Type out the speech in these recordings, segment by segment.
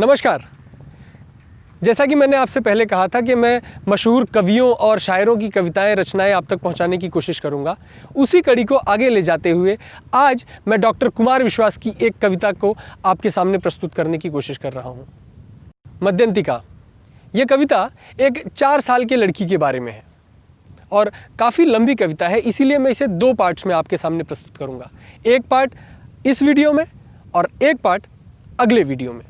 नमस्कार। जैसा कि मैंने आपसे पहले कहा था कि मैं मशहूर कवियों और शायरों की कविताएं रचनाएं आप तक पहुंचाने की कोशिश करूंगा, उसी कड़ी को आगे ले जाते हुए आज मैं डॉक्टर कुमार विश्वास की एक कविता को आपके सामने प्रस्तुत करने की कोशिश कर रहा हूं। मध्यंतिका। यह कविता एक 4 साल के लड़की के बारे में है और काफ़ी लंबी कविता है, इसीलिए मैं इसे 2 पार्ट्स में आपके सामने प्रस्तुत करूंगा। एक पार्ट इस वीडियो में और एक पार्ट अगले वीडियो में।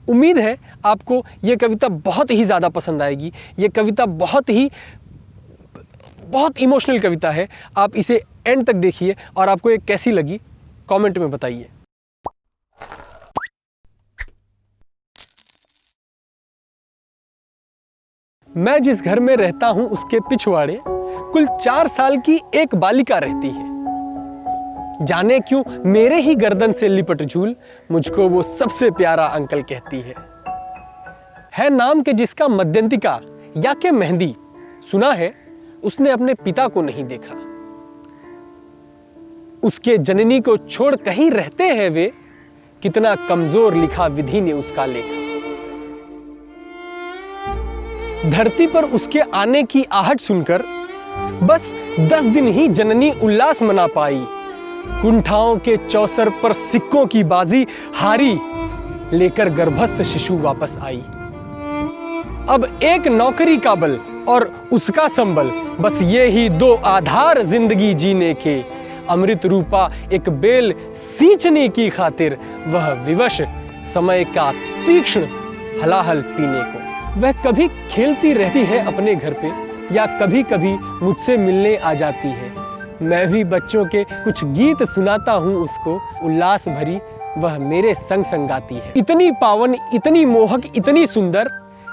उम्मीद है आपको ये कविता बहुत ही ज़्यादा पसंद आएगी। ये कविता बहुत इमोशनल कविता है। आप इसे एंड तक देखिए और आपको ये कैसी लगी कमेंट में बताइए। मैं जिस घर में रहता हूं उसके पिछवाड़े कुल 4 साल की एक बालिका रहती है। जाने क्यों मेरे ही गर्दन से लिपट झूल मुझको वो सबसे प्यारा अंकल कहती है नाम के जिसका मध्यंतिका या के मेहंदी। सुना है उसने अपने पिता को नहीं देखा, उसके जननी को छोड़ कहीं रहते हैं वे, कितना कमजोर लिखा विधि ने उसका लेखा। धरती पर उसके आने की आहट सुनकर बस 10 दिन ही जननी उल्लास मना पाई। कुंठाओं के चौसर पर सिक्कों की बाजी हारी, लेकर गर्भस्थ शिशु वापस आई। अब एक नौकरी का बल और उसका संबल, बस ये ही 2 आधार जिंदगी जीने के। अमृत रूपा एक बेल सींचने की खातिर वह विवश समय का तीक्ष्ण हलाहल पीने को। वह कभी खेलती रहती है अपने घर पे या कभी कभी मुझसे मिलने आ जाती है। मैं भी बच्चों के कुछ गीत सुनाता हूँ उसको, उल्लास भरी वह मेरे संग संग गाती है। इतनी पावन, इतनी मोहक, इतनी सुंदर,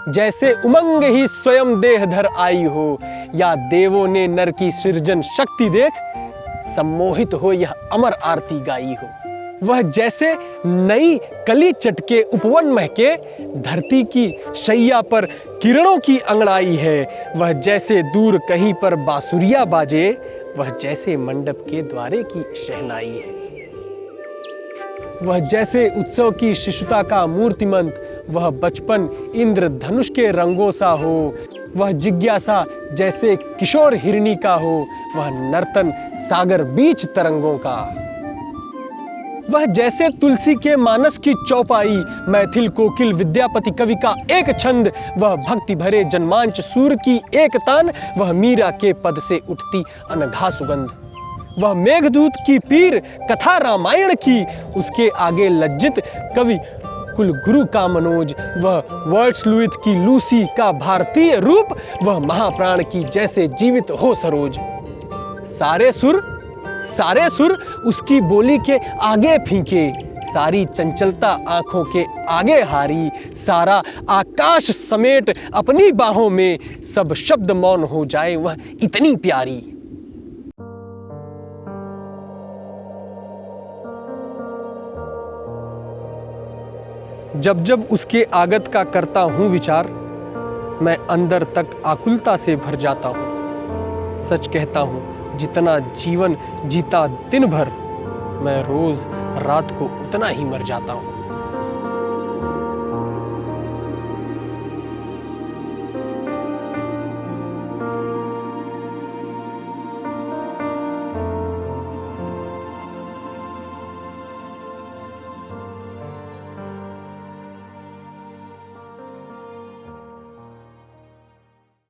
जैसे उमंग ही स्वयं देह धर आई हो, या देवों ने नर की सृजन शक्ति देख सम्मोहित हो यह अमर आरती गाई हो। वह जैसे नई कली चटके उपवन महके, धरती की शैया पर किरणों की अंगड़ाई है। वह जैसे दूर कहीं पर बांसुरिया बाजे, वह जैसे मंडप के द्वारे की शहनाई है। वह जैसे उत्सव की शिशुता का मूर्तिमंत, वह बचपन इंद्र धनुष के रंगों सा हो। वह जिज्ञासा जैसे किशोर हिरणी का हो, वह नर्तन सागर बीच तरंगों का। वह जैसे तुलसी के मानस की चौपाई, मैथिल कोकिल विद्यापति कवि का एक छंद, वह भक्ति भरे जनमांच सूर की एक तान, वह मीरा के पद से उठती अनघा सुगंध। वह मेघदूत की पीर कथा रामायण की, उसके आगे लज्जित कवि कुल गुरु का मनोज। वह वर्ड्सवर्थ की लूसी का भारतीय रूप, वह महाप्राण की जैसे जीवित हो सरोज। सारे सुर उसकी बोली के आगे फीके, सारी चंचलता आंखों के आगे हारी। सारा आकाश समेट अपनी बाहों में, सब शब्द मौन हो जाए वह इतनी प्यारी। जब जब उसके आगत का करता हूं विचार, मैं अंदर तक आकुलता से भर जाता हूं। सच कहता हूं जितना जीवन जीता दिन भर, मैं रोज रात को उतना ही मर जाता हूं।